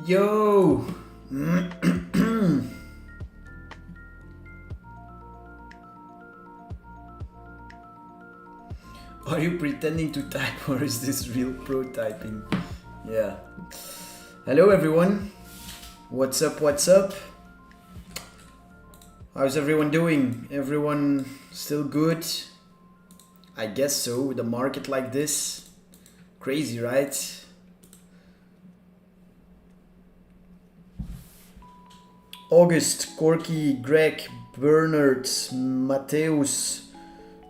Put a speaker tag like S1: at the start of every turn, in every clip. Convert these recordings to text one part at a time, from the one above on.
S1: Yo! Are you pretending to type or is this real pro typing? Yeah. Hello everyone. What's up, what's up? How's everyone doing? Everyone still good? I guess so, with a market like this. Crazy, right? August, Corky, Greg, Bernard, Mateus,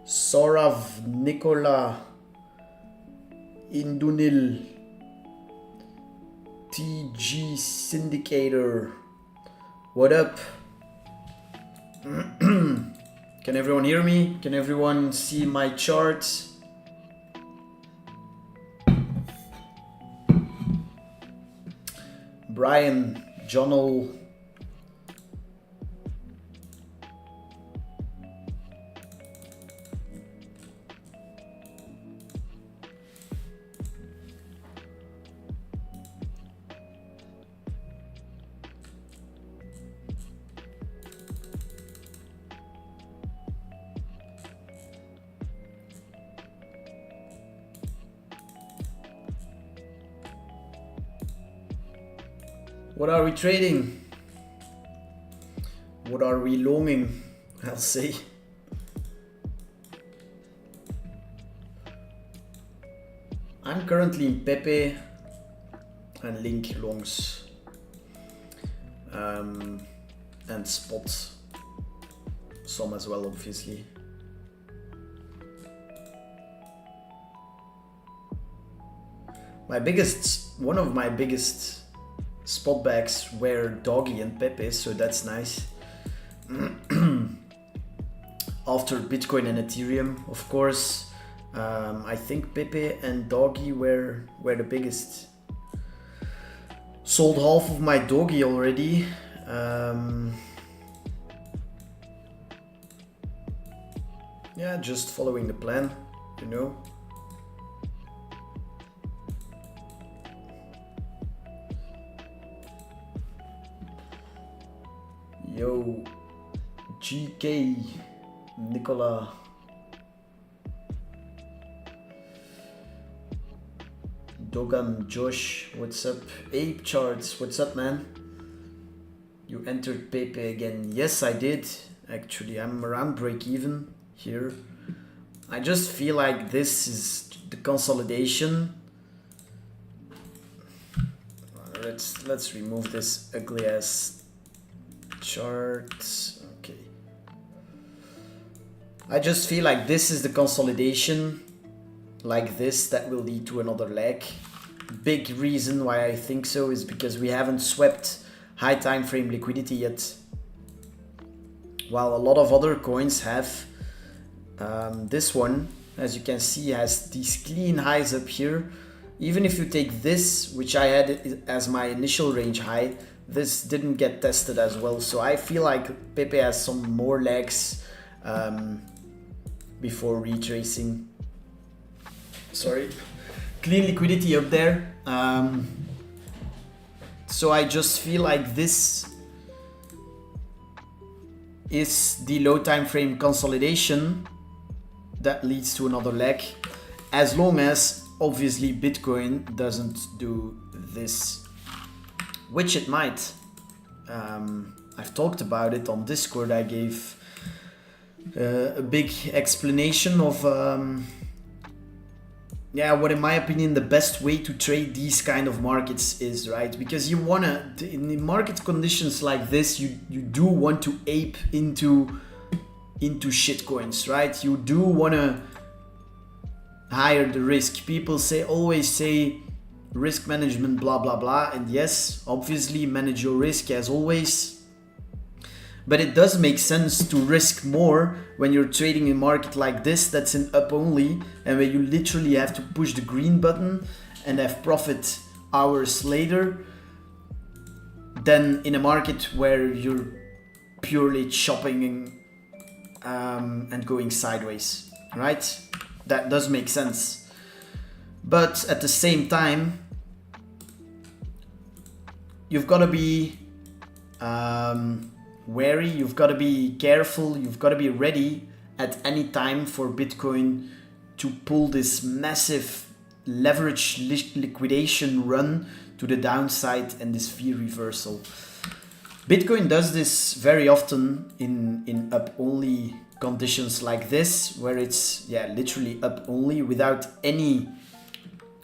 S1: Sorav, Nicola, Indunil, TG Syndicator. What up? Can everyone hear me? Can everyone see my charts? Brian, Jonal. What are we trading? What are we longing? I'll say. I'm currently in Pepe and Link longs and spot some as well, obviously. One of my biggest spot bags were Doggy and Pepe, so that's nice. After Bitcoin and Ethereum, of course, I think Pepe and Doggy were the biggest. Sold half of my Doggy already. Yeah, just following the plan, you know. Yo, GK, Nicola. Dogan, Josh, what's up? Ape Charts, what's up, man? You entered Pepe again. Yes, I did. Actually, I'm around break even here. I just feel like this is the consolidation. Let's remove this ugly ass chart. Okay. I just feel like this is the consolidation like this that will lead to another leg. Big reason why I think so is because we haven't swept high time frame liquidity yet, while a lot of other coins have. This one, as you can see, has these clean highs up here. Even if you take this, which I had as my initial range high, this didn't get tested as well. So I feel like Pepe has some more legs before retracing. Sorry. Clean liquidity up there. So I just feel like this is the low time frame consolidation that leads to another leg, as long as obviously Bitcoin doesn't do this, which it might. I've talked about it on Discord. I gave a big explanation of what in my opinion the best way to trade these kind of markets is, right? Because you wanna, in the market conditions like this, you do want to ape into shitcoins, right? You do wanna higher the risk. People always say risk management, blah blah blah, and yes, obviously manage your risk as always. But it does make sense to risk more when you're trading a market like this that's in up only, and where you literally have to push the green button and have profit hours later, than in a market where you're purely chopping and going sideways, right? That does make sense. But at the same time, you've got to be wary, you've got to be careful, you've got to be ready at any time for Bitcoin to pull this massive leverage liquidation run to the downside and this V reversal. Bitcoin does this very often in up only conditions like this, where it's literally up only without any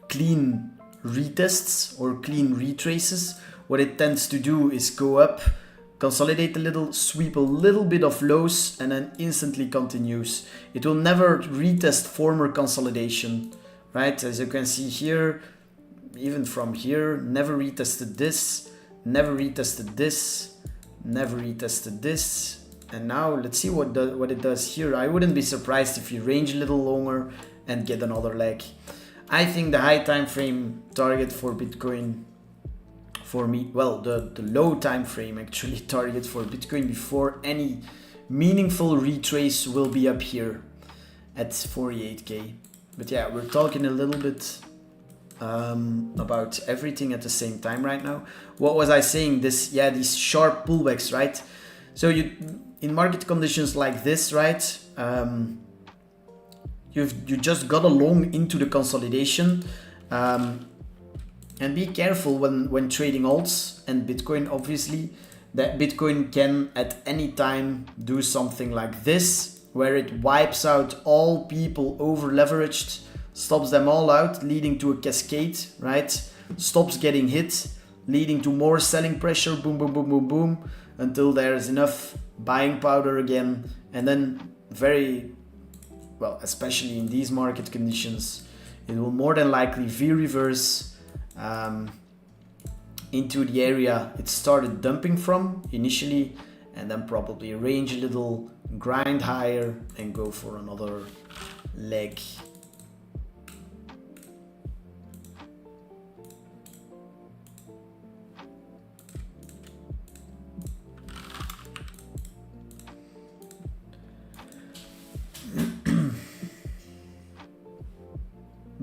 S1: clean retests or clean retraces. What it tends to do is go up, consolidate a little, sweep a little bit of lows, and then instantly continues. It will never retest former consolidation, right? As you can see here, even from here, never retested this, never retested this, never retested this. And now let's see what it does here. I wouldn't be surprised if you range a little longer and get another leg. I think the high time frame target for Bitcoin, for me, well, the low time frame actually target for Bitcoin before any meaningful retrace will be up here at 48k. But yeah, we're talking a little bit about everything at the same time right now. What was I saying? These sharp pullbacks, right? So in market conditions like this, right? You just got a long into the consolidation, and be careful when trading alts and Bitcoin. Obviously, that Bitcoin can at any time do something like this, where it wipes out all people over leveraged, stops them all out, leading to a cascade, right? Stops getting hit, leading to more selling pressure, boom, boom, boom, boom, boom, until there's enough buying powder again, and then very well, especially in these market conditions, it will more than likely V-reverse into the area it started dumping from initially, and then probably range a little, grind higher, and go for another leg.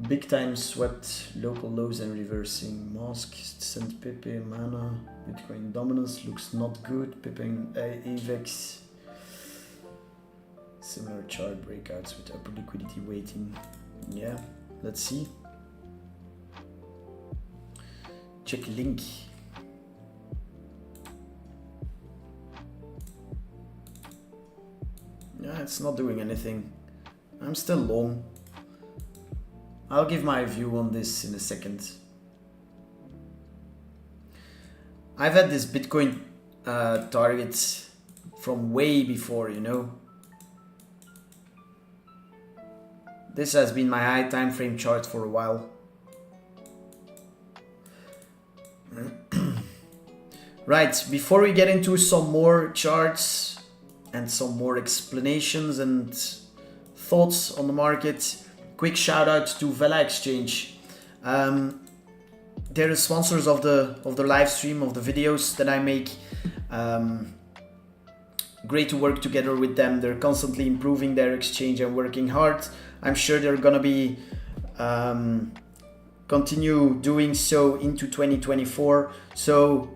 S1: Big time swept local lows and reversing. Mask sent Pepe mana. Bitcoin dominance looks not good. Pepe and AVEX. Similar chart breakouts with upper liquidity waiting. Yeah, let's see. Check link. Yeah, it's not doing anything. I'm still long. I'll give my view on this in a second. I've had this Bitcoin target from way before, you know. This has been my high time frame chart for a while. Right, before we get into some more charts and some more explanations and thoughts on the market, quick shout out to Vela Exchange. They're the sponsors of the live stream, of the videos that I make. Great to work together with them. They're constantly improving their exchange and working hard. I'm sure they're gonna be continue doing so into 2024. So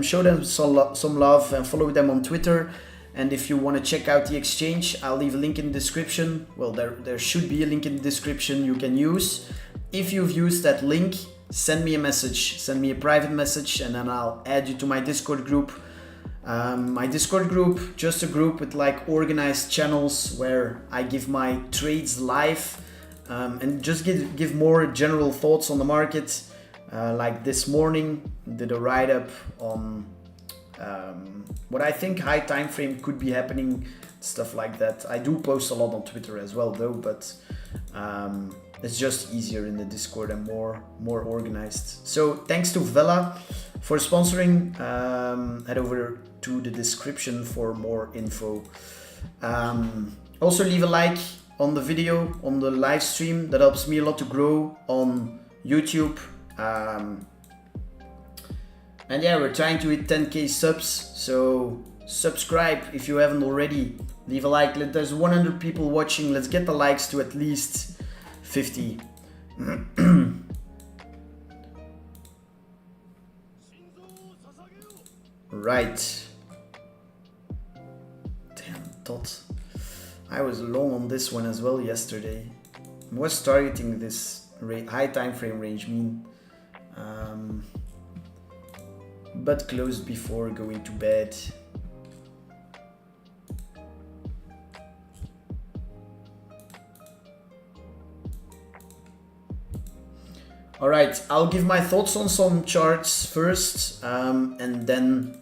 S1: show them some love and follow them on Twitter. And if you want to check out the exchange, I'll leave a link in the description. Well, there should be a link in the description you can use. If you've used that link, send me a message, send me a private message, and then I'll add you to my Discord group. My Discord group, just a group with like organized channels where I give my trades live and just give more general thoughts on the market. Like this morning, did a write-up on what I think high time frame could be happening, stuff like that. I do post a lot on Twitter as well though, but it's just easier in the Discord and more organized. So thanks to Vela for sponsoring. Head over to the description for more info. Also leave a like on the video, on the live stream. That helps me a lot to grow on YouTube. And yeah, we're trying to hit 10k subs, so subscribe if you haven't already. Leave a like. There's 100 people watching. Let's get the likes to at least 50. right. Damn, tot. I was long on this one as well yesterday. I was targeting this high time frame range mean, but closed before going to bed. All right, I'll give my thoughts on some charts first, and then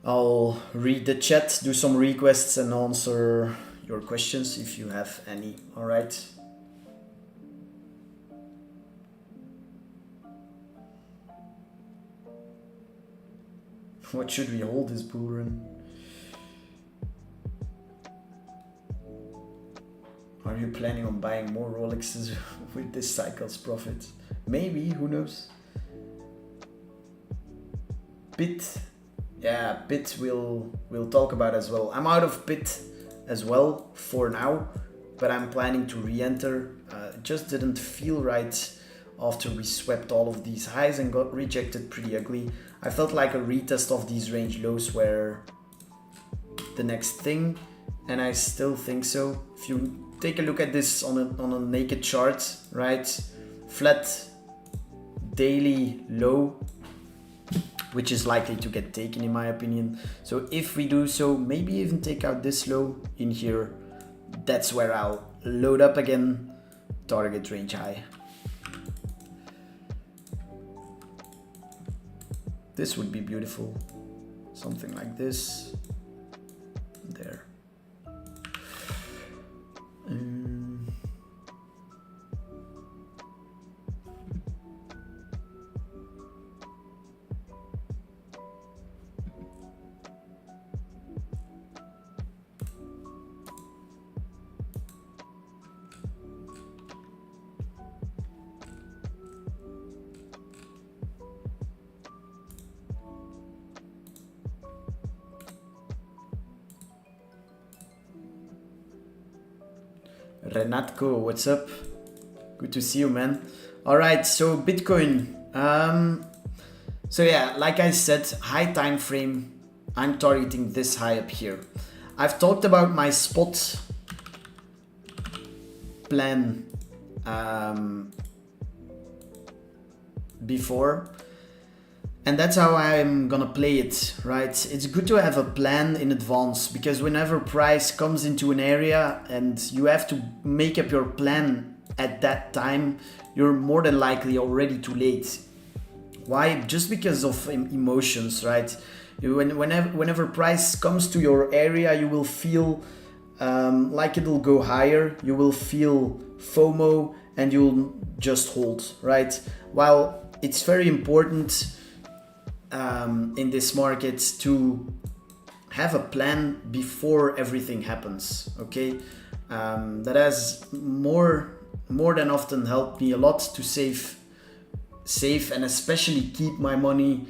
S1: I'll read the chat, do some requests, and answer your questions if you have any. All right. What should we hold this bull run? Are you planning on buying more Rolexes with this cycle's profit? Maybe, who knows? Bit, yeah, Bit we'll talk about as well. I'm out of Bit as well for now, but I'm planning to re-enter. It just didn't feel right after we swept all of these highs and got rejected pretty ugly. I felt like a retest of these range lows were the next thing, and I still think so. If you take a look at this on a naked chart, right? Flat daily low, which is likely to get taken in my opinion. So if we do so, maybe even take out this low in here, that's where I'll load up again, target range high. This would be beautiful. Something like this. There. Renatko, what's up? Good to see you, man. All right, so Bitcoin. So yeah, like I said, high time frame, I'm targeting this high up here. I've talked about my spot plan before, and that's how I'm gonna play it, right? It's good to have a plan in advance, because whenever price comes into an area and you have to make up your plan at that time, you're more than likely already too late. Why? Just because of emotions, right? Whenever price comes to your area, you will feel like it'll go higher, you will feel FOMO, and you'll just hold, right? While it's very important in this market to have a plan before everything happens, okay? That has more than often helped me a lot to save and especially keep my money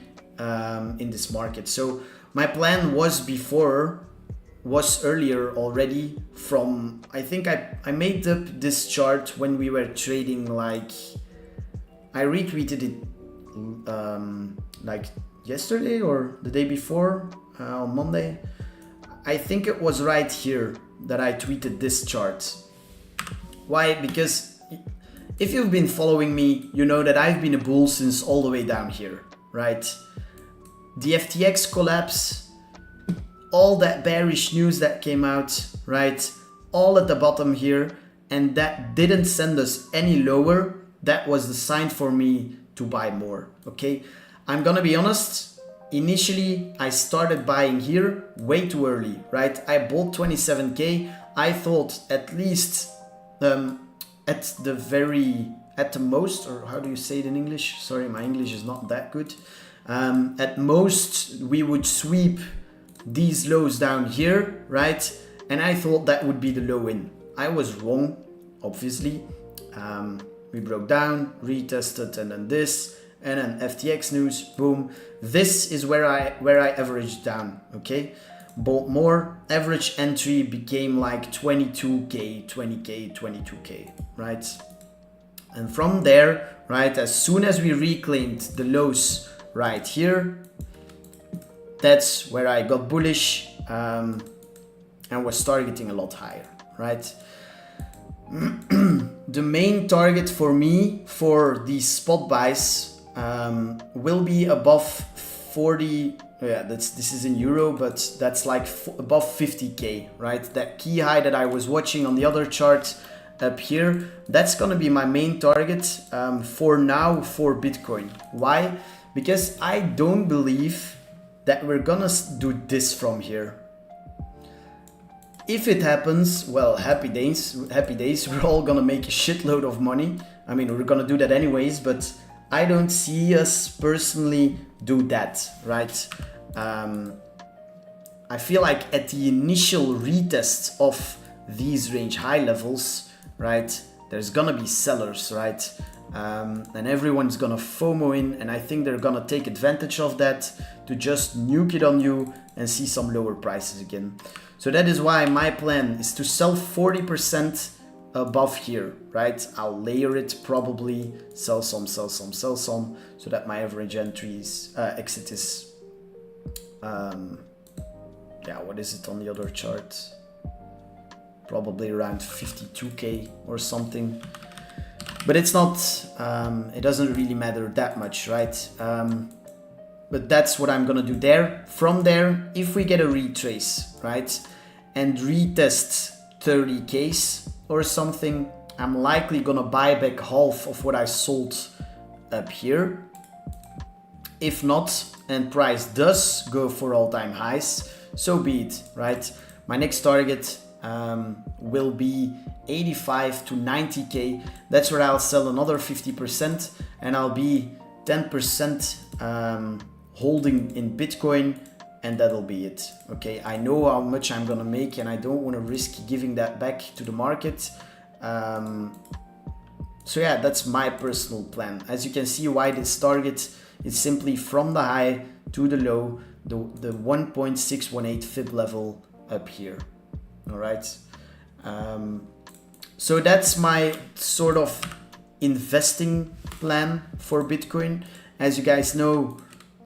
S1: in this market. So my plan was earlier already from, I think I made up this chart when we were trading, like I retweeted it like yesterday or the day before, on Monday. I think it was right here that I tweeted this chart. Why? Because if you've been following me, you know that I've been a bull since all the way down here, right? The FTX collapse, all that bearish news that came out, right? All at the bottom here, and that didn't send us any lower. That was the sign for me to buy more, okay? I'm gonna be honest, initially I started buying here way too early, right? I bought 27K. I thought at least at the most, or how do you say it in English? Sorry, my English is not that good. At most we would sweep these lows down here, right? And I thought that would be the low in. I was wrong, obviously. We broke down, retested, and then this. And then FTX news, boom. This is where I averaged down, okay? Bought more, average entry became like 22K, 20K, 22K, right? And from there, right, as soon as we reclaimed the lows right here. That's where I got bullish and was targeting a lot higher, right? The main target for me for these spot buys will be above 40. Yeah, this is in euro, but that's like above 50k, right? That key high that I was watching on the other chart up here, that's gonna be my main target for now for Bitcoin. Why? Because I don't believe that we're gonna do this from here. If it happens, well, happy days, we're all gonna make a shitload of money. I mean, we're gonna do that anyways, but I don't see us personally do that, right? I feel like at the initial retest of these range high levels, right, there's gonna be sellers, right? And everyone's gonna FOMO in, and I think they're gonna take advantage of that to just nuke it on you and see some lower prices again. So that is why my plan is to sell 40% above here, right? I'll layer it, probably sell some, so that my average exit is, yeah, what is it on the other chart? Probably around 52k or something. But it's not, it doesn't really matter that much, right? But that's what I'm gonna do there. From there, if we get a retrace, right, and retest 30Ks or something, I'm likely gonna buy back half of what I sold up here. If not, and price does go for all-time highs, so be it, right? My next target will be 85 to 90k. That's where I'll sell another 50%, and I'll be 10% holding in Bitcoin, and that'll be it. Okay, I know how much I'm gonna make, and I don't want to risk giving that back to the market. So yeah, that's my personal plan. As you can see, why this target is simply from the high to the low, the 1.618 fib level up here. All right. So that's my sort of investing plan for Bitcoin. As you guys know,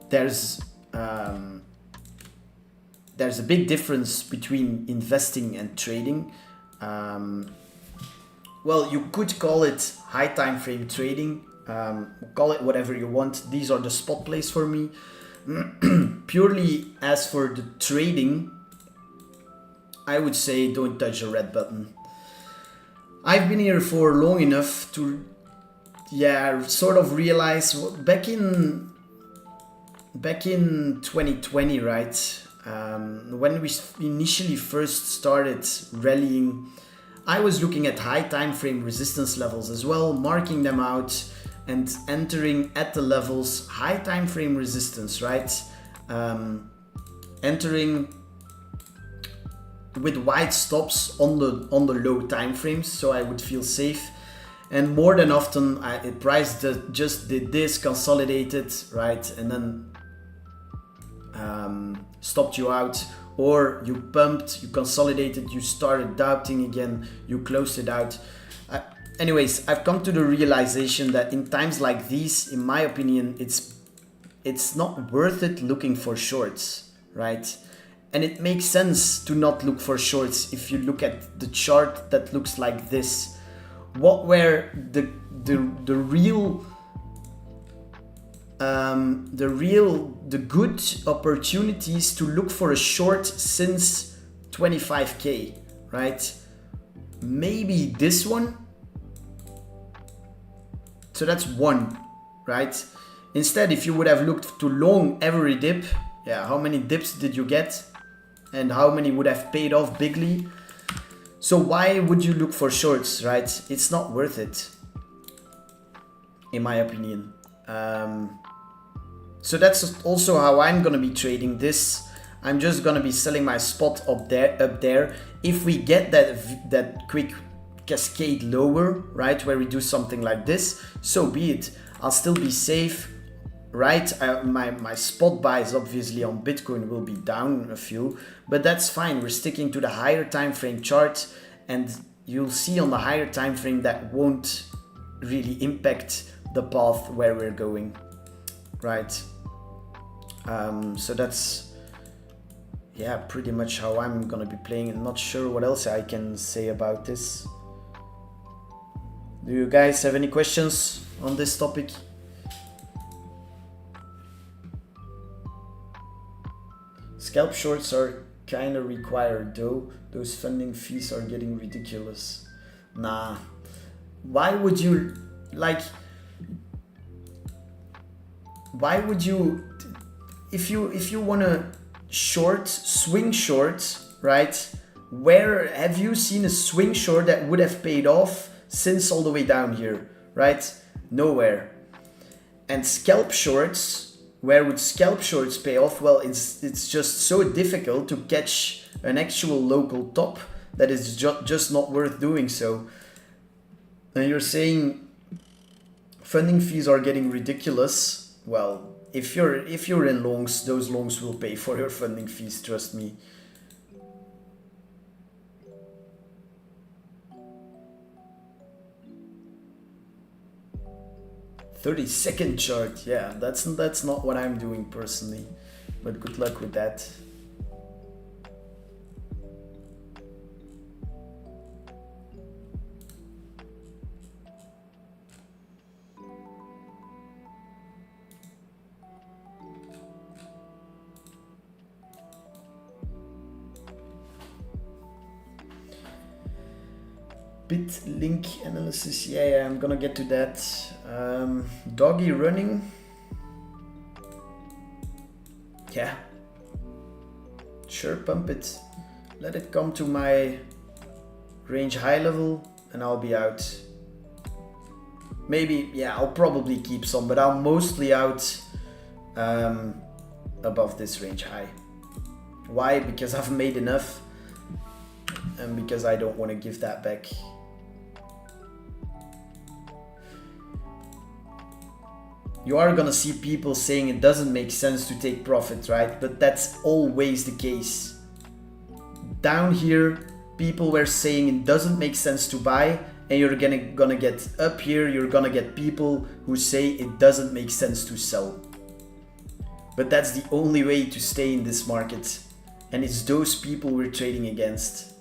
S1: there's a big difference between investing and trading. Well, you could call it high time frame trading. Call it whatever you want. These are the spot plays for me. Purely as for the trading, I would say don't touch the red button. I've been here for long enough to, yeah, sort of realize back in 2020, right? When we initially first started rallying, I was looking at high time frame resistance levels as well, marking them out and entering at the levels, high time frame resistance, right? Entering with wide stops on the low time frames, so I would feel safe. And more than often, price just did this, consolidated, right, and then stopped you out, or you pumped, you consolidated, you started doubting again, you closed it out. Anyways, I've come to the realization that in times like these, in my opinion, it's not worth it looking for shorts, right? And it makes sense to not look for shorts if you look at the chart that looks like this. What were the good opportunities to look for a short since 25k, right? Maybe this one. So that's one, right? Instead, if you would have looked to long every dip, yeah, how many dips did you get? And how many would have paid off bigly? So why would you look for shorts, right? It's not worth it, in my opinion. So that's also how I'm gonna be trading this. I'm just gonna be selling my spot up there. If we get that quick cascade lower, right, where we do something like this, so be it. I'll still be safe, right? My spot buys obviously on Bitcoin will be down a few, but that's fine. We're sticking to the higher time frame chart, and you'll see on the higher time frame that won't really impact the path where we're going, right? So that's, yeah, pretty much how I'm gonna be playing. I'm not sure what else I can say about this. Do you guys have any questions on this topic? Scalp shorts are kind of required though. Those funding fees are getting ridiculous. Nah. Why would you, like, why would you, if you want to swing short, right? Where have you seen a swing short that would have paid off since all the way down here, right? Nowhere. And scalp shorts, where would scalp shorts pay off? Well, it's just so difficult to catch an actual local top that is just not worth doing so. And you're saying funding fees are getting ridiculous. Well, if you're in longs, those longs will pay for your funding fees, trust me. "30-second chart," yeah, that's not what I'm doing personally, but good luck with that. Bit link analysis, yeah, I'm gonna get to that. Doggy running, yeah, sure, pump it, let it come to my range high level and I'll be out. Maybe, yeah, I'll probably keep some, but I'm mostly out above this range high. Why? Because I've made enough and because I don't want to give that back. You are gonna see people saying it doesn't make sense to take profit, right? But that's always the case. Down here, people were saying it doesn't make sense to buy, and you're gonna get up here, you're gonna get people who say it doesn't make sense to sell. But that's the only way to stay in this market. And it's those people we're trading against.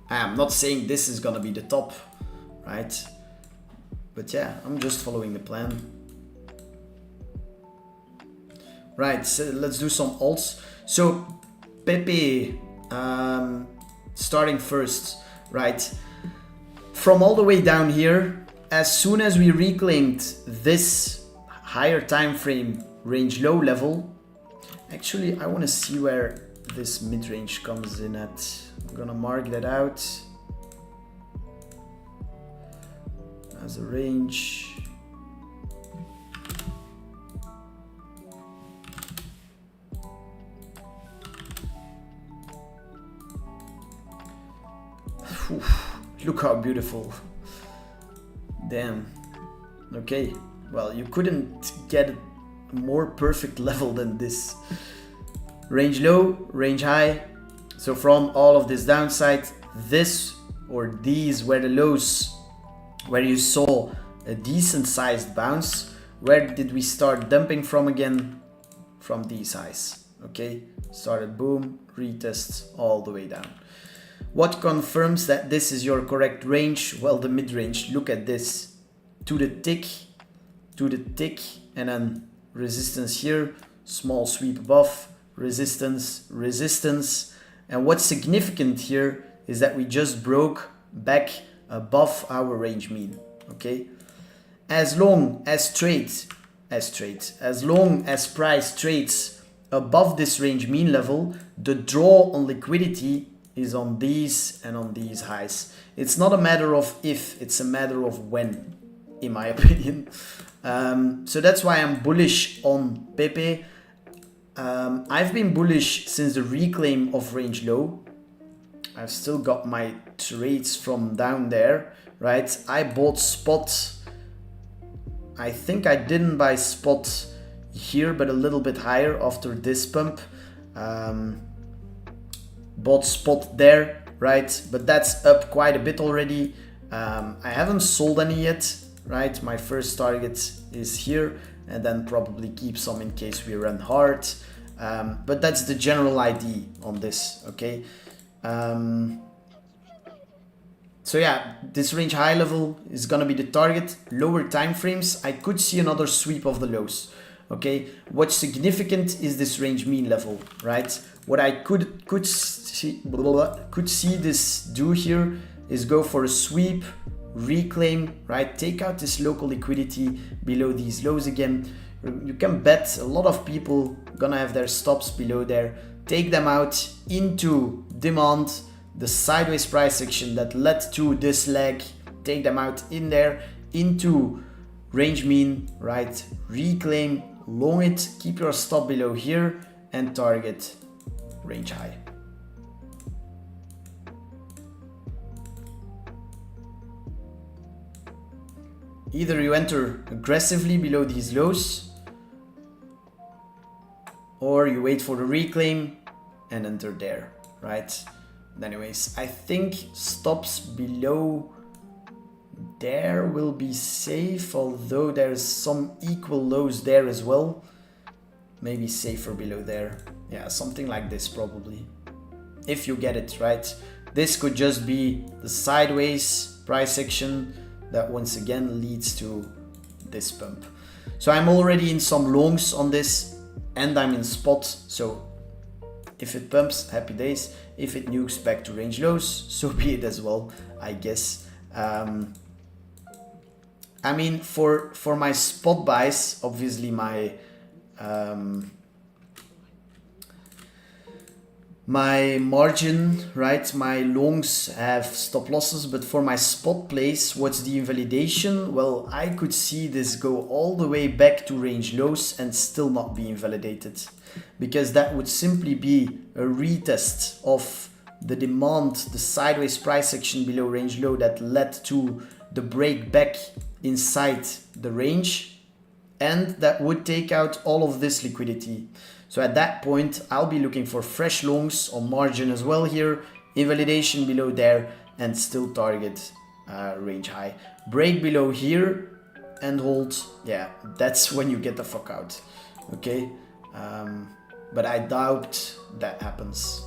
S1: I'm not saying this is gonna be the top, right? But yeah, I'm just following the plan. Right, so let's do some alts. So Pepe, starting first, right? From all the way down here, as soon as we reclaimed this higher time frame range low level, actually I want to see where this mid-range comes in at. I'm gonna mark that out as a range. Look how beautiful. Damn. Okay, well, you couldn't get a more perfect level than this. Range low, range high. So from all of this downside, this or these were the lows where you saw a decent sized bounce. Where did we start dumping from again? From these highs. Okay, started boom, retest all the way down. What confirms that this is your correct range? Well, the mid-range. Look at this. To the tick, and then resistance here, small sweep above, resistance, resistance. And what's significant here is that we just broke back above our range mean, okay? As long as price trades above this range mean level, the draw on liquidity is on these and on these highs. It's not a matter of if, it's a matter of when, in my opinion. So that's why I'm bullish on Pepe. I've been bullish since the reclaim of range low. I've still got my trades from down there, right? I bought spot. I think I didn't buy spot here, but a little bit higher after this pump. Bought spot there, right? But that's up quite a bit already. I haven't sold any yet, right? My first target is here, and then probably keep some in case we run hard. But that's the general idea on this, okay? So yeah, this range high level is gonna be the target. Lower time frames, I could see another sweep of the lows. Okay, what's significant is this range mean level, right? What I could see this do here is go for a sweep, reclaim, right? Take out this local liquidity below these lows again. You can bet a lot of people gonna have their stops below there. Take them out into demand, the sideways price action that led to this leg. Take them out in there into range mean, right? Reclaim, long it, keep your stop below here and target range high. Either you enter aggressively below these lows, or you wait for the reclaim and enter there, right? Anyways, I think stops below there will be safe, although there's some equal lows there as well. Maybe safer below there. Yeah, something like this probably. If you get it, right? This could just be the sideways price action that once again leads to this pump. So I'm already in some longs on this and I'm in spot. So if it pumps, happy days. If it nukes back to range lows, so be it as well, I guess. I mean, for my spot buys, obviously my my margin, right? My longs have stop losses, but for my spot plays, what's the invalidation? Well, I could see this go all the way back to range lows and still not be invalidated, because that would simply be a retest of the demand, the sideways price action below range low that led to the break back inside the range, and that would take out all of this liquidity. So at that point, I'll be looking for fresh longs on margin as well here, invalidation below there, and still target range high. Break below here and hold. Yeah, that's when you get the fuck out. Okay, but I doubt that happens.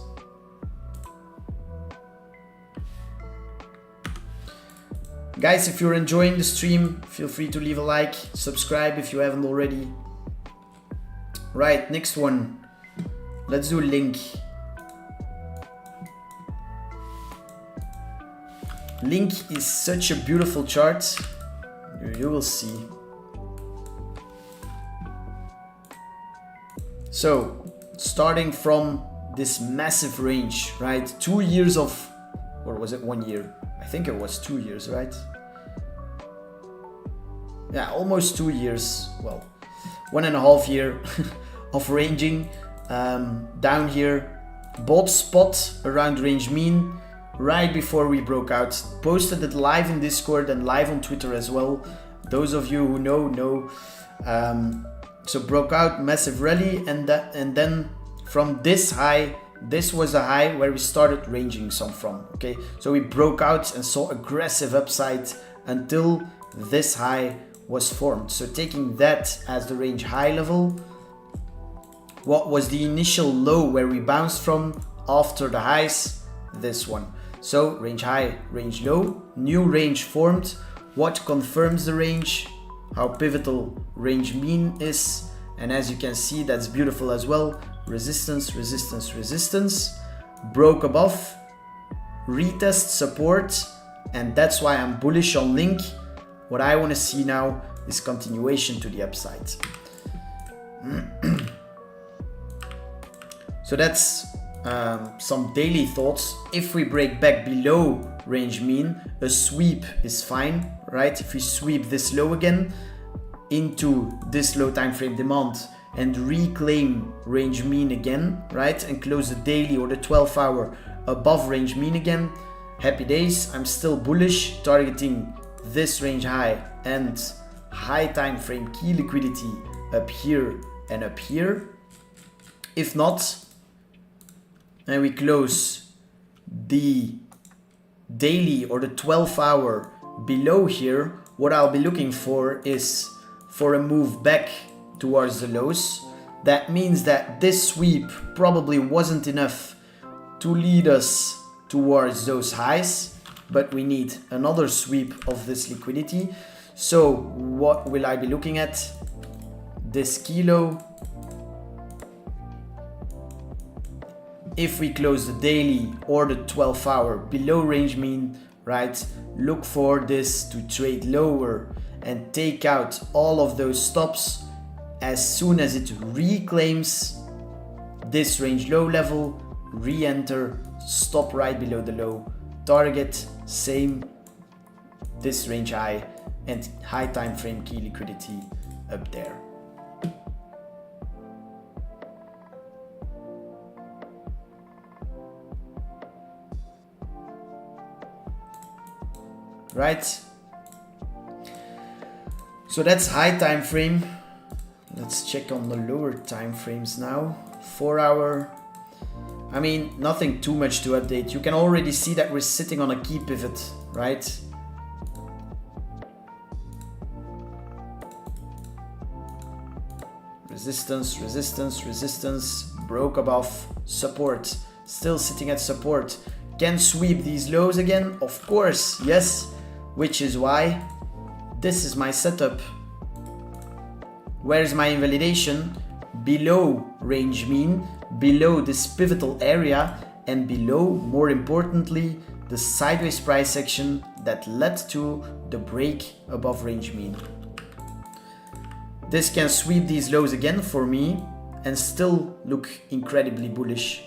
S1: Guys, if you're enjoying the stream, feel free to leave a like, subscribe if you haven't already. Right, next one. Let's do Link. Link is such a beautiful chart. You will see. So, starting from this massive range, right? 2 years of, or was it 1 year? I think it was 2 years, right? Yeah, almost 2 years. Well, 1.5 years of ranging down here. Bought spot around range mean right before we broke out. Posted it live in Discord and live on Twitter as well. Those of you who know. So broke out, massive rally, and then from this high, this was a high where we started ranging some from. Okay, so we broke out and saw aggressive upside until this high was formed. So taking that as the range high level, what was the initial low where we bounced from after the highs? This one. So range high, range low, new range formed. What confirms the range? How pivotal range mean is. And as you can see, that's beautiful as well. Resistance, resistance, resistance. Broke above, retest support, and that's why I'm bullish on Link. What I want to see now is continuation to the upside. So that's some daily thoughts. If we break back below range mean, a sweep is fine, right? If we sweep this low again into this low time frame demand and reclaim range mean again, right? And close the daily or the 12-hour above range mean again, happy days. I'm still bullish, targeting this range high and high time frame key liquidity up here and up here. If not, and we close the daily or the 12 hour below here, what I'll be looking for is for a move back towards the lows. That means that this sweep probably wasn't enough to lead us towards those highs, but we need another sweep of this liquidity. So what will I be looking at? This kilo. If we close the daily or the 12 hour below range mean, right, look for this to trade lower and take out all of those stops as soon as it reclaims this range low level, re-enter, stop right below the low, target, same, this range high, and high time frame key liquidity up there. Right? So that's high time frame. Let's check on the lower time frames now. 4 hour. I mean, nothing too much to update. You can already see that we're sitting on a key pivot, right? Resistance, resistance, resistance, broke above support, still sitting at support. Can sweep these lows again? Of course, yes, which is why this is my setup. Where's my invalidation? Below range mean, below this pivotal area, and below, more importantly, the sideways price action that led to the break above range mean. This can sweep these lows again for me and still look incredibly bullish.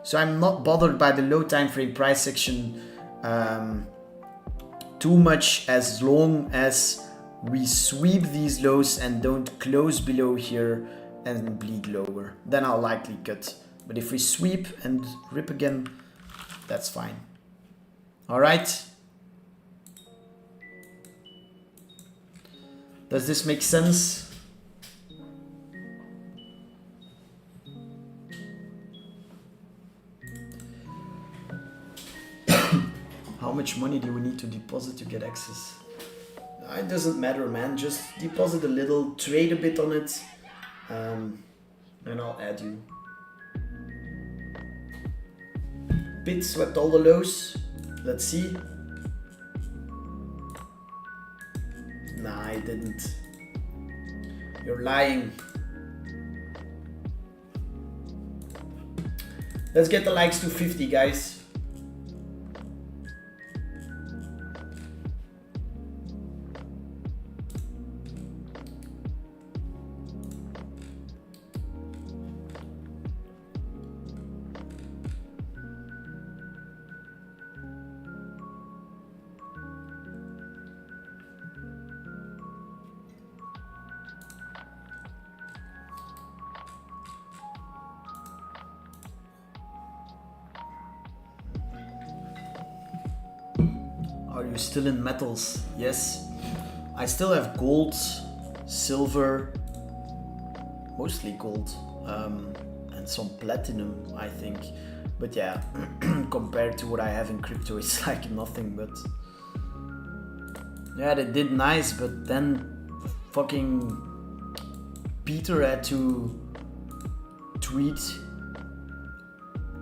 S1: So I'm not bothered by the low time frame price action too much, as long as we sweep these lows and don't close below here and bleed lower. Then I'll likely cut. But if we sweep and rip again, that's fine. All right. Does this make sense? How much money do we need to deposit to get access? It doesn't matter, man. Just deposit a little, trade a bit on it, and I'll add you. Bit swept all the lows. Let's see. Nah, I didn't. You're lying. Let's get the likes to 50, guys. Are you still in metals? Yes. I still have gold, silver, mostly gold, and some platinum, I think. But yeah, compared to what I have in crypto, it's like nothing. But yeah, they did nice, but then fucking Peter had to tweet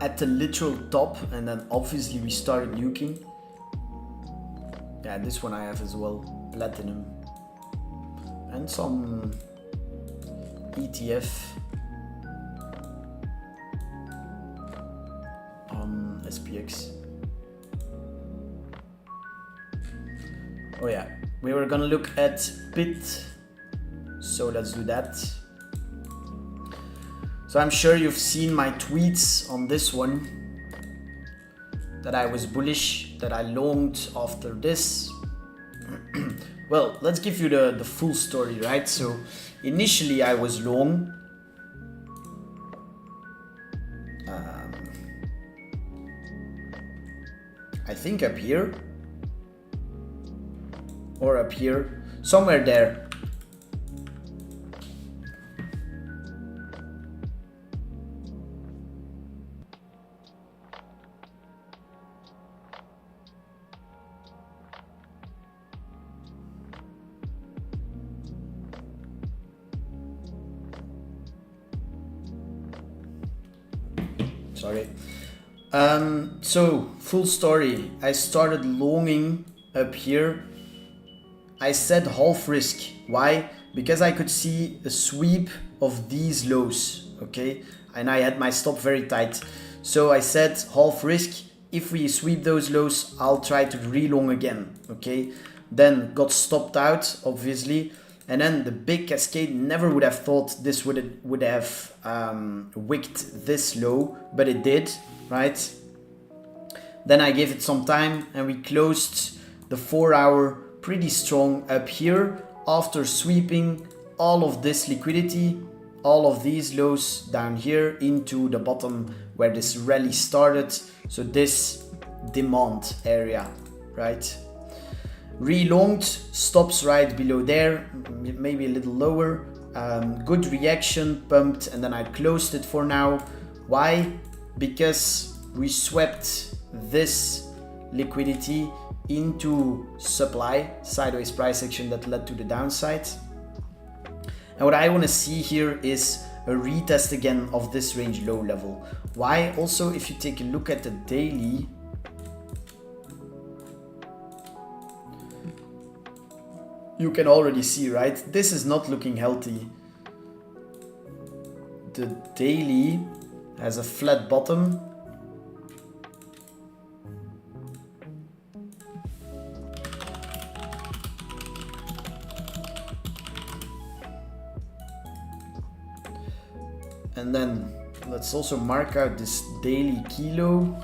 S1: at the literal top, and then obviously we started nuking. Yeah, this one I have as well, platinum, and some ETF on SPX. Oh yeah, we were gonna look at BIT, so let's do that. So I'm sure you've seen my tweets on this one, that I was bullish, that I longed after this. Well, let's give you the full story, right? So initially I was long. I think up here. Or up here. Somewhere there. Sorry. So full story. I started longing up here. I said half risk. Why? Because I could see a sweep of these lows, okay? And I had my stop very tight. So I said half risk. If we sweep those lows, I'll try to re-long again, okay? Then got stopped out, obviously. And then the big cascade, never would have thought this would have wicked this low, but it did, right? Then I gave it some time and we closed the 4 hour pretty strong up here after sweeping all of this liquidity, all of these lows down here into the bottom where this rally started. So this demand area, right? Relonged, stops right below there, maybe a little lower. Good reaction, pumped, and then I closed it for now. Why? Because we swept this liquidity into supply, sideways price action that led to the downside. And what I want to see here is a retest again of this range low level. Why? Also, if you take a look at the daily, you can already see, right? This is not looking healthy. The daily has a flat bottom. And then let's also mark out this daily kilo.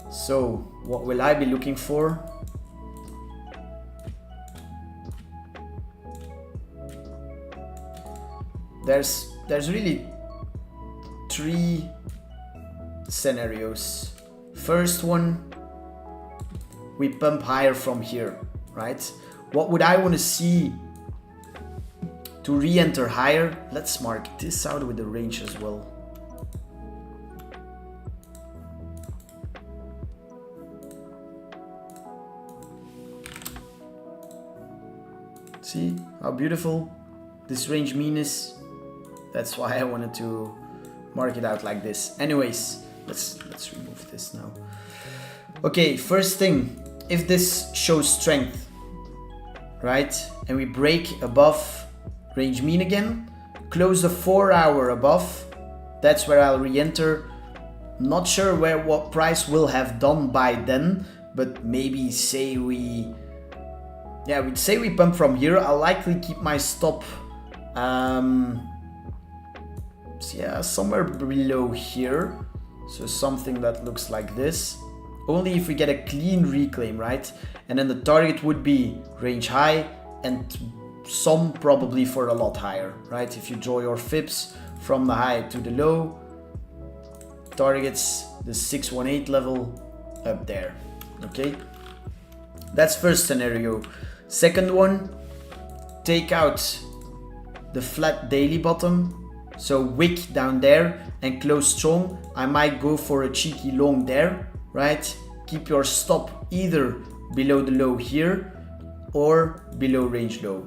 S1: So what will I be looking for? There's really 3 scenarios. First one, we pump higher from here, right? What would I want to see to re-enter higher? Let's mark this out with the range as well. See how beautiful this range mean is? That's why I wanted to mark it out like this. Anyways, let's remove this now. Okay, first thing, if this shows strength, right, and we break above range mean again, close the 4 hour above, that's where I'll re-enter. Not sure what price will have done by then, but maybe say we'd say we pump from here. I'll likely keep my stop somewhere below here, so something that looks like this. Only if we get a clean reclaim, right? And then the target would be range high and some probably for a lot higher, right? If you draw your fips from the high to the low, targets the 618 level up there, okay? That's first scenario. Second one, take out the flat daily bottom, so wick down there and close strong. I might go for a cheeky long there, right? Keep your stop either below the low here or below range low.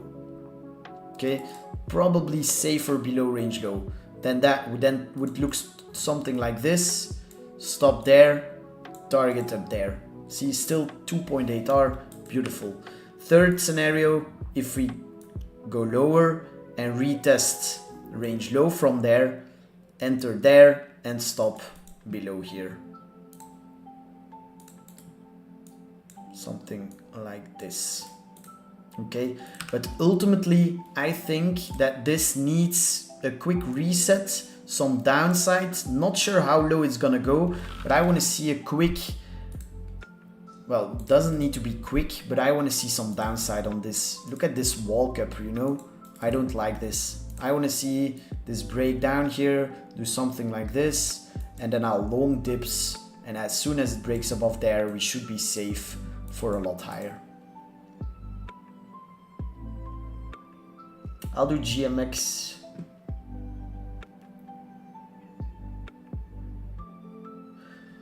S1: Okay, probably safer below range low. Then that would look something like this. Stop there, target up there. See, still 2.8 R, beautiful. Third scenario, if we go lower and retest range low from there, enter there and stop below here. Something like this. Okay, but ultimately I think that this needs a quick reset, some downside. Not sure how low it's gonna go, but I want to see a quick, well, it doesn't need to be quick, but I want to see some downside on this. Look at this walk up, you know, I don't like this. I want to see this break down here, do something like this, and then I'll long dips, and as soon as it breaks above there, we should be safe for a lot higher. I'll do GMX.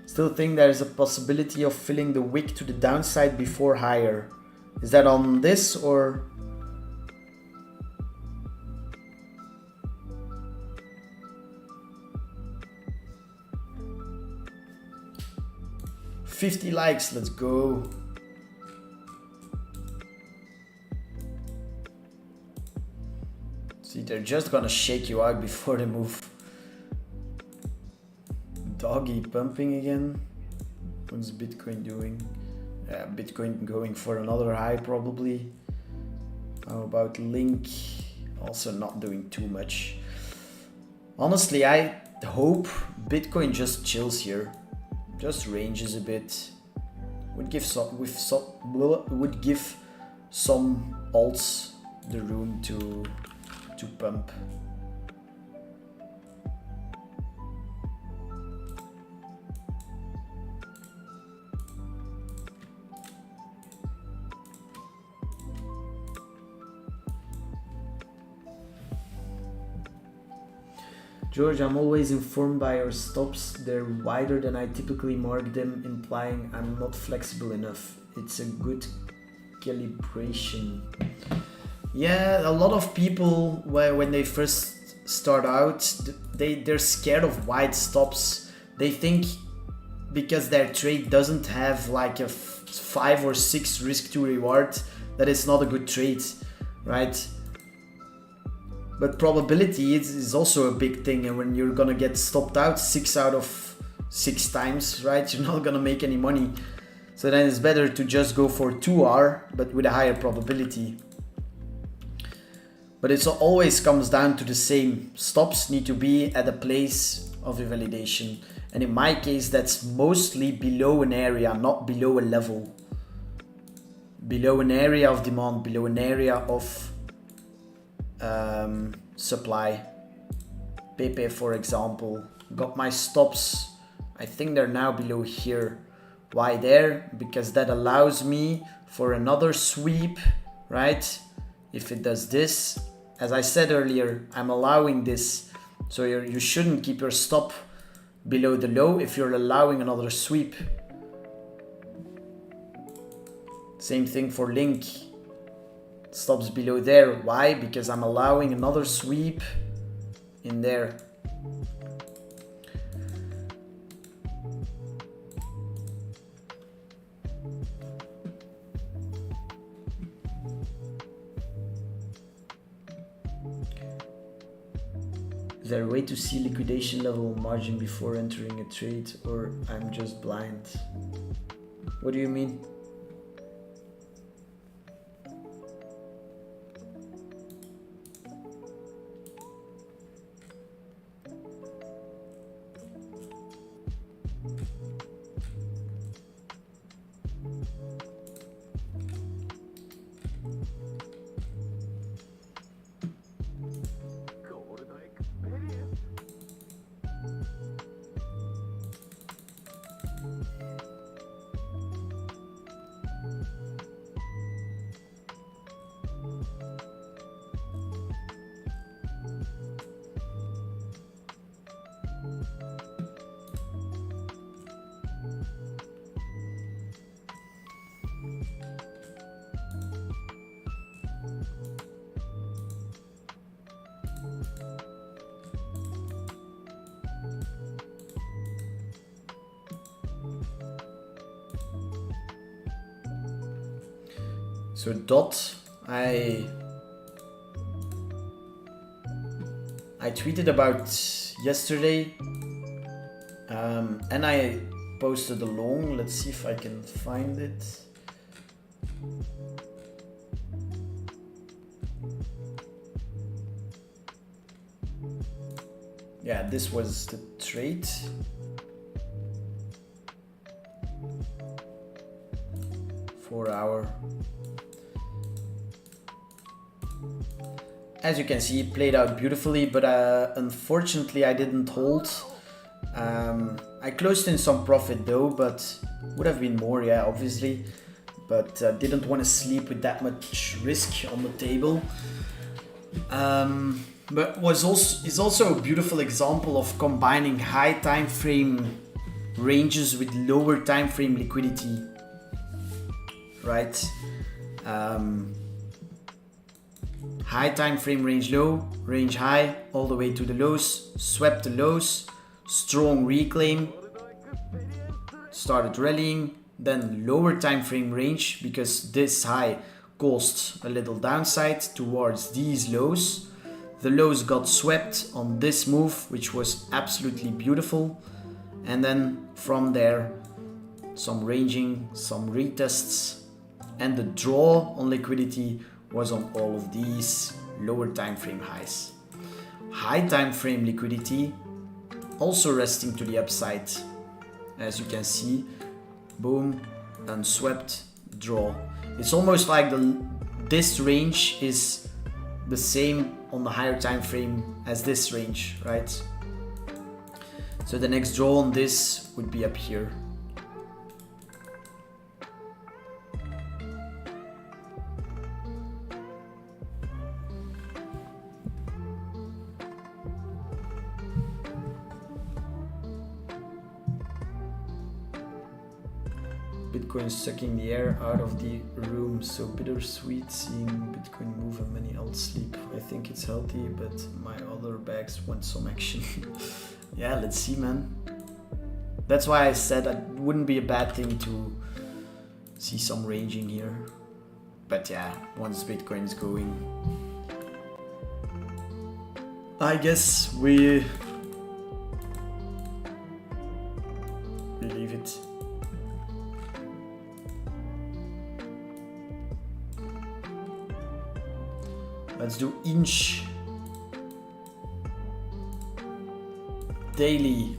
S1: Still think there's a possibility of filling the wick to the downside before higher. Is that on this or? 50 likes, let's go. See, they're just gonna shake you out before they move. Doggy pumping again. What's Bitcoin doing? Yeah, Bitcoin going for another high probably. How about Link? Also not doing too much. Honestly, I hope Bitcoin just chills here. Just ranges a bit. Would give some alts the room to pump. George, I'm always informed by your stops. They're wider than I typically mark them, implying I'm not flexible enough. It's a good calibration. Yeah, a lot of people, when they first start out, they're scared of wide stops. They think because their trade doesn't have like a 5 or 6 risk to reward, that it's not a good trade, right? But probability is also a big thing, and when you're gonna get stopped out 6 out of 6 times, right, you're not gonna make any money. So then it's better to just go for 2R, but with a higher probability. But it always comes down to the same. Stops need to be at a place of validation. And in my case, that's mostly below an area, not below a level. Below an area of demand, below an area of supply. Pepe, for example, got my stops. I think they're now below here. Why there? Because that allows me for another sweep, right? If it does this, as I said earlier, I'm allowing this. So you shouldn't keep your stop below the low if you're allowing another sweep. Same thing for Link. Stops below there. Why? Because I'm allowing another sweep in there. Is there a way to see liquidation level margin before entering a trade, or I'm just blind? What do you mean? So DOT, I tweeted about yesterday, and I posted a long. Let's see if I can find it. Yeah, this was the trade. $4-hour. As you can see, it played out beautifully, but unfortunately I didn't hold. I closed in some profit though, but would have been more, yeah, obviously. But didn't want to sleep with that much risk on the table. But is also a beautiful example of combining high time frame ranges with lower time frame liquidity, right? High time frame range low, range high, all the way to the lows, swept the lows, strong reclaim, started rallying, then lower time frame range because this high caused a little downside towards these lows. The lows got swept on this move, which was absolutely beautiful, and then from there some ranging, some retests, and the draw on liquidity was on all of these lower time frame highs. High time frame liquidity also resting to the upside, as you can see, boom, unswept, draw. It's almost like this range is the same on the higher time frame as this range, right? So the next draw on this would be up here. Bitcoin sucking the air out of the room, so bittersweet seeing Bitcoin move and many alts sleep. I think it's healthy, but my other bags want some action. Yeah, let's see, man. That's why I said it wouldn't be a bad thing to see some ranging here. But yeah, once Bitcoin's going, I guess we leave it. Let's do inch daily.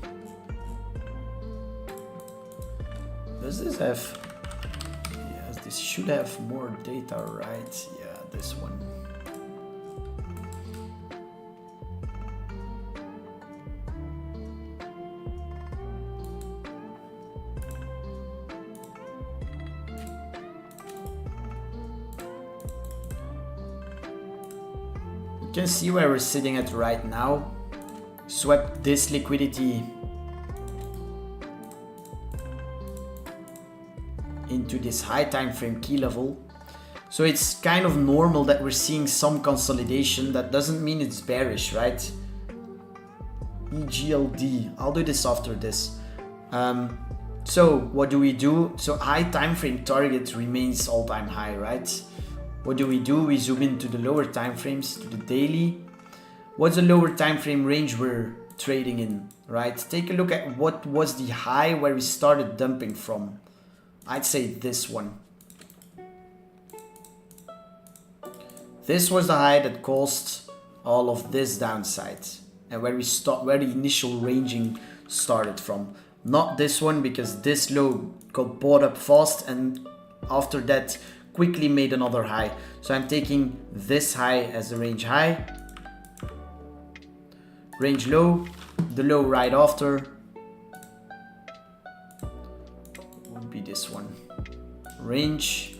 S1: Does this have? Yes, this should have more data, right? Yeah, this one. You can see where we're sitting at right now. Swept this liquidity into this high time frame key level. So it's kind of normal that we're seeing some consolidation. That doesn't mean it's bearish, right? EGLD. I'll do this after this. So what do we do? So high time frame target remains all-time high, right? What do? We zoom into the lower time frames, to the daily. What's the lower time frame range we're trading in, right? Take a look at what was the high where we started dumping from. I'd say this one. This was the high that caused all of this downside, and where where the initial ranging started from. Not this one, because this low got bought up fast and after that quickly made another high. So I'm taking this high as a range high, range low, the low right after would be this one, range,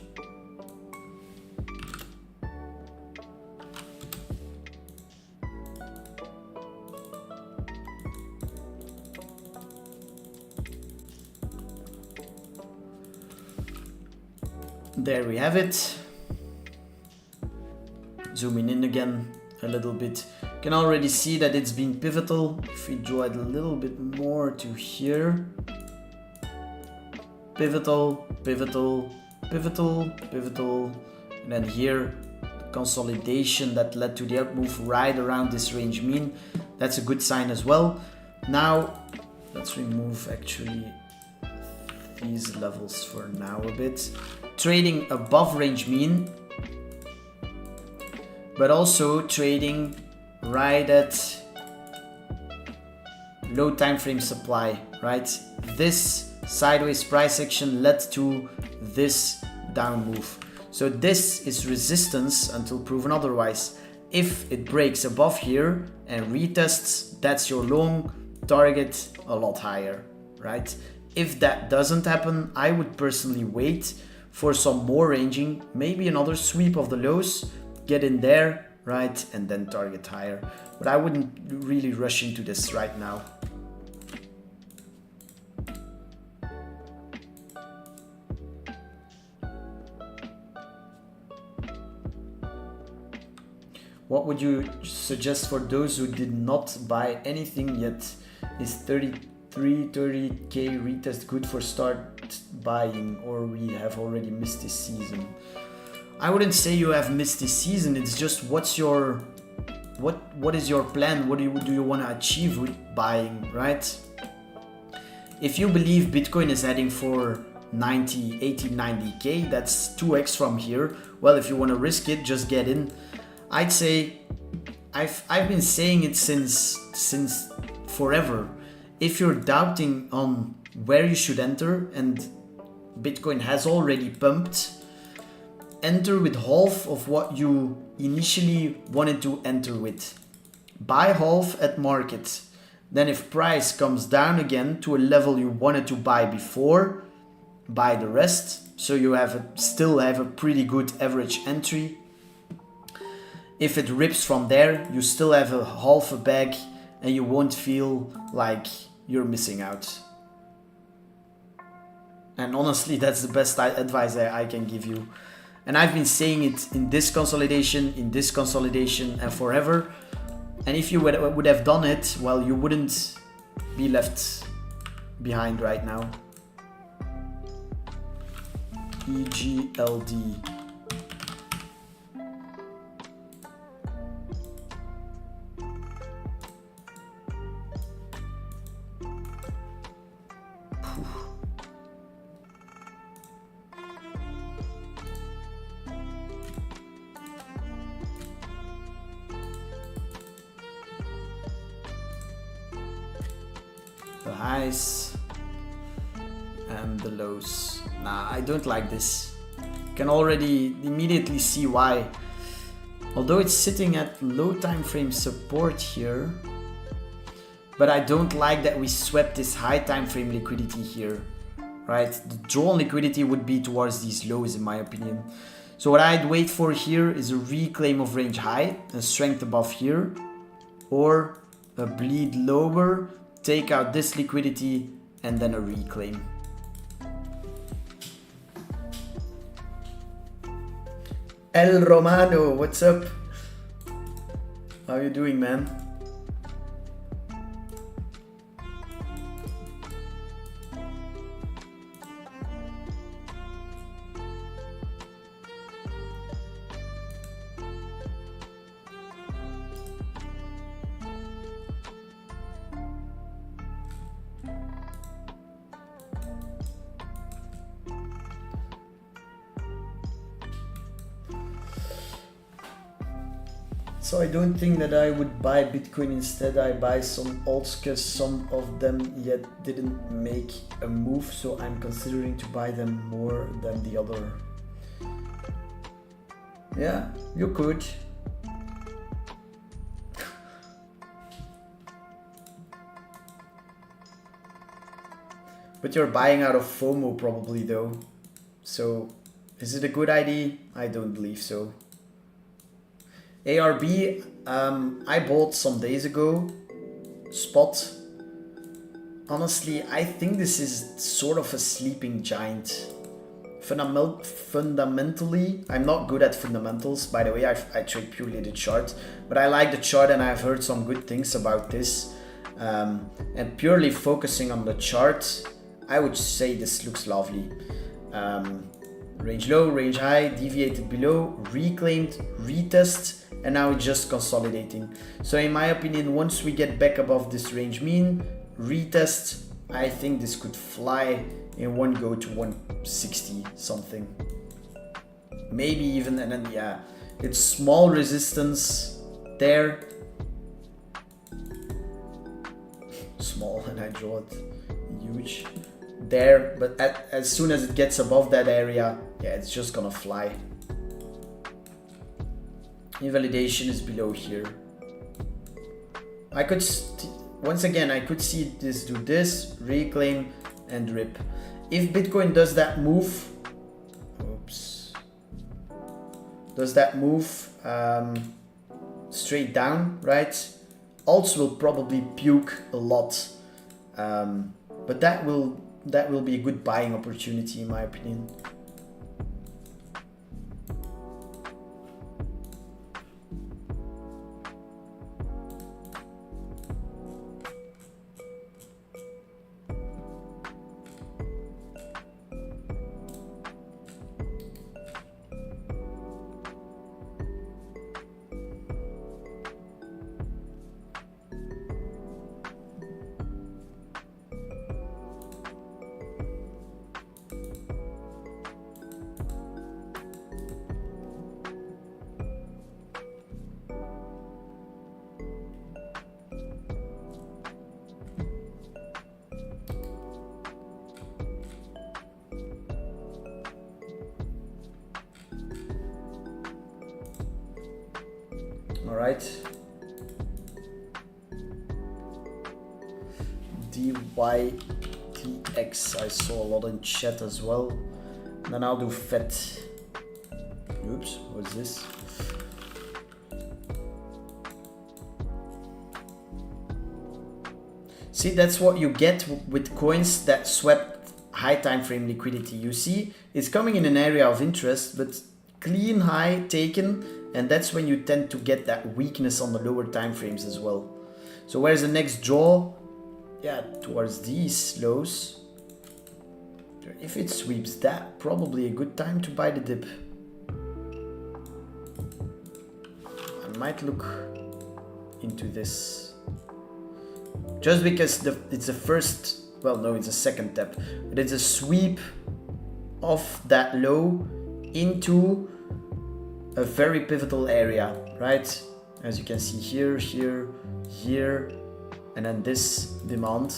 S1: there we have it. Zooming in again a little bit, you can already see that it's been pivotal. If we draw it a little bit more to here, pivotal, pivotal, pivotal, pivotal, and then here the consolidation that led to the up move right around this range mean. That's a good sign as well. Now let's remove actually these levels for now a bit. Trading above range mean, but also trading right at low time frame supply, right? This sideways price action led to this down move. So this is resistance until proven otherwise. If it breaks above here and retests, that's your long target a lot higher, right? If that doesn't happen, I would personally wait for some more ranging, maybe another sweep of the lows, get in there, right, and then target higher. But I wouldn't really rush into this right now. What would you suggest for those who did not buy anything yet? Is 30 330k retest good for start buying, or we have already missed this season? I wouldn't say you have missed this season. It's just what is your plan? What do you want to achieve with buying, right? If you believe Bitcoin is heading for 90, 80, 90k, that's 2x from here. Well, if you want to risk it, just get in. I'd say I've been saying it since forever. If you're doubting on where you should enter and Bitcoin has already pumped, enter with half of what you initially wanted to enter with. Buy half at market. Then if price comes down again to a level you wanted to buy before, buy the rest. So you still have a pretty good average entry. If it rips from there, you still have a half a bag and you won't feel like you're missing out. And honestly, that's the best advice I can give you. And I've been saying it in this consolidation, and forever. And if you would have done it, well, you wouldn't be left behind right now. EGLD. The highs and the lows. Nah, I don't like this. You can already immediately see why. Although it's sitting at low time frame support here, but I don't like that we swept this high time frame liquidity here, right? The drawn liquidity would be towards these lows in my opinion. So what I'd wait for here is a reclaim of range high, a strength above here, or a bleed lower, take out this liquidity, and then a reclaim. El Romano, what's up? How you doing, man? So I don't think that I would buy Bitcoin. Instead, I buy some alts because some of them yet didn't make a move. So I'm considering to buy them more than the other. Yeah, you could. But you're buying out of FOMO probably though. So is it a good idea? I don't believe so. ARB, I bought some days ago, spot. Honestly, I think this is sort of a sleeping giant. Fundamentally, I'm not good at fundamentals. By the way, I trade purely the chart, but I like the chart and I've heard some good things about this. And purely focusing on the chart, I would say this looks lovely. Range low, range high, deviated below, reclaimed, retest, and now it's just consolidating. So in my opinion, once we get back above this range mean, retest, I think this could fly in one go to 160 something. Maybe even, and then yeah, it's small resistance there. Small, and I draw it huge there, but as soon as it gets above that area, yeah, it's just gonna fly. Invalidation is below here. I could once again, I could see this do this, reclaim and rip. If Bitcoin does that move, oops, does that move straight down, right? Alts will probably puke a lot, but that will be a good buying opportunity in my opinion. All right. DYTX, I saw a lot in chat as well. Then I'll do FET. Oops, what's this? See, that's what you get with coins that swept high time frame liquidity. You see, it's coming in an area of interest, but clean high taken, and that's when you tend to get that weakness on the lower time frames as well. So where's the next draw? Yeah, towards these lows. If it sweeps that, probably a good time to buy the dip. I might look into this. Just because it's the first, well no, it's a second tap, but it's a sweep of that low into a very pivotal area, right? As you can see here, here, here, and then this demand.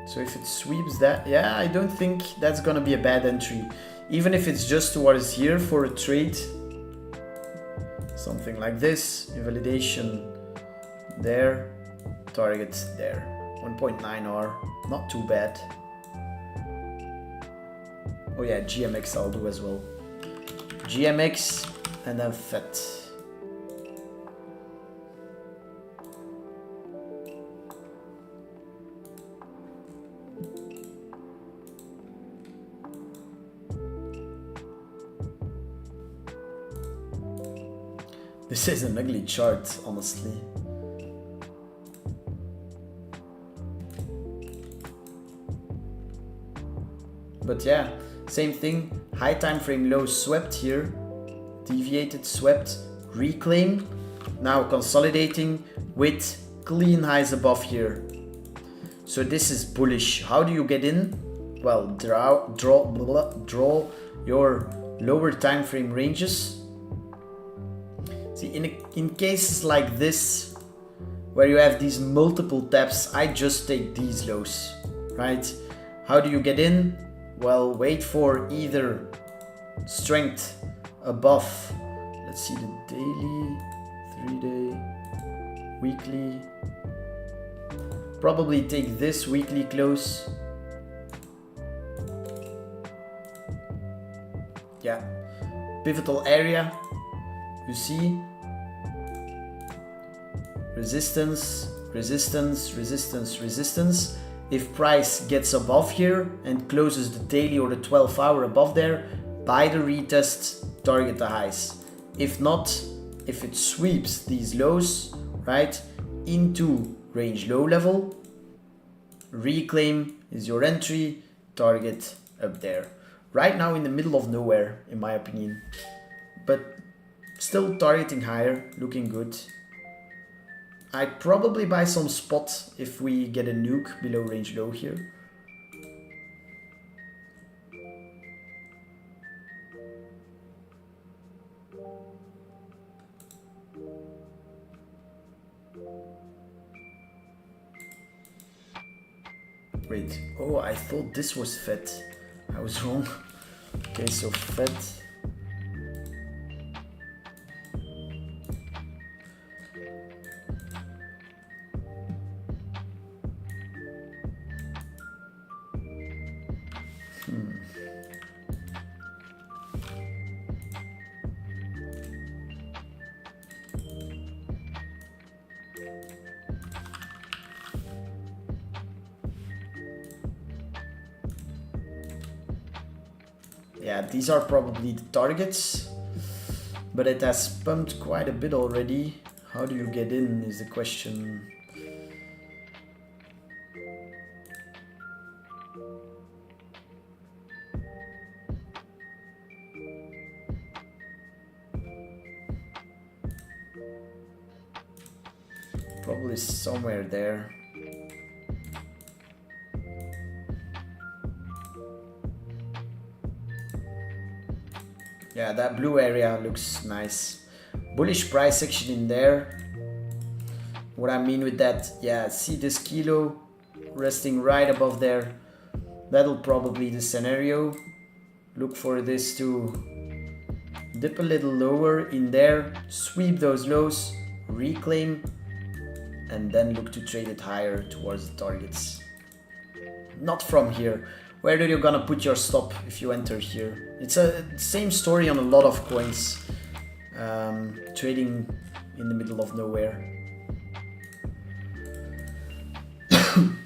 S1: So if it sweeps that, yeah, I don't think that's gonna be a bad entry. Even if it's just towards here for a trade. Something like this, invalidation there, target there. 1.9R, not too bad. Oh yeah, GMX I'll do as well. GMX and then FET. This is an ugly chart, honestly. But yeah, same thing. High time frame low swept here, deviated, swept, reclaim. Now consolidating with clean highs above here. So this is bullish. How do you get in? Well, draw your lower time frame ranges. See, in cases like this, where you have these multiple taps, I just take these lows, right? How do you get in? Well, wait for either strength above, let's see the daily, 3-day, weekly. Probably take this weekly close. Yeah, pivotal area. You see, resistance, resistance, resistance, resistance. If price gets above here and closes the daily or the 12-hour above there, buy the retest, target the highs. If not, if it sweeps these lows, right, into range low level, reclaim is your entry, target up there. Right now in the middle of nowhere, in my opinion. But still targeting higher, looking good. I'd probably buy some spot if we get a nuke below range low here. Wait, oh, I thought this was FET. I was wrong. Okay, so FET. Yeah, these are probably the targets, but it has pumped quite a bit already. How do you get in is the question. Probably somewhere there. Yeah, that blue area looks nice. Bullish price action in there. What I mean with that, yeah, see this kilo resting right above there. That'll probably be the scenario. Look for this to dip a little lower in there, sweep those lows, reclaim, and then look to trade it higher towards the targets. Not from here. Where are you gonna put your stop if you enter here? It's a same story on a lot of coins. Trading in the middle of nowhere.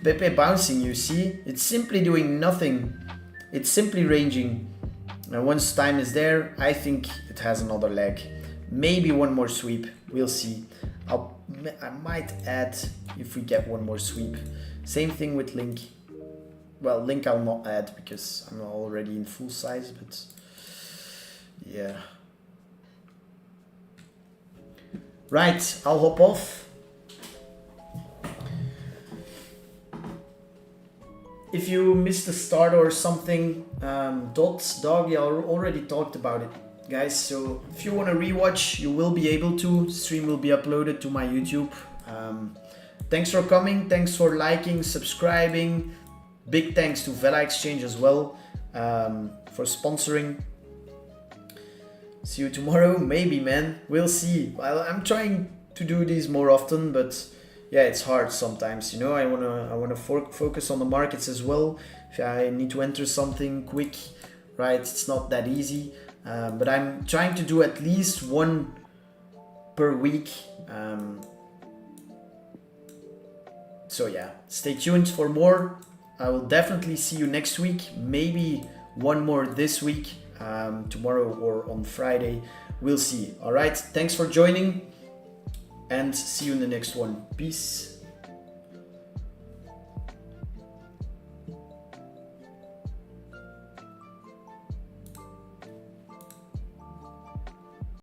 S1: Pepe bouncing, you see? It's simply doing nothing. It's simply ranging. And once time is there, I think it has another leg. Maybe one more sweep. We'll see. I might add if we get one more sweep. Same thing with Link. Well, Link I'll not add because I'm already in full size, but yeah. Right, I'll hop off. If you missed the start or something, Doggy, I already talked about it, guys. So if you want to rewatch, you will be able to. Stream will be uploaded to my YouTube. Thanks for coming. Thanks for liking, subscribing. Big thanks to Vela Exchange as well for sponsoring. See you tomorrow, maybe, man. We'll see. I'm trying to do these more often, but yeah, it's hard sometimes. You know, I wanna focus on the markets as well. If I need to enter something quick, right? It's not that easy. But I'm trying to do at least one per week. So yeah, stay tuned for more. I will definitely see you next week. Maybe one more this week. Tomorrow or on Friday, we'll see. All right, thanks for joining and see you in the next one. Peace.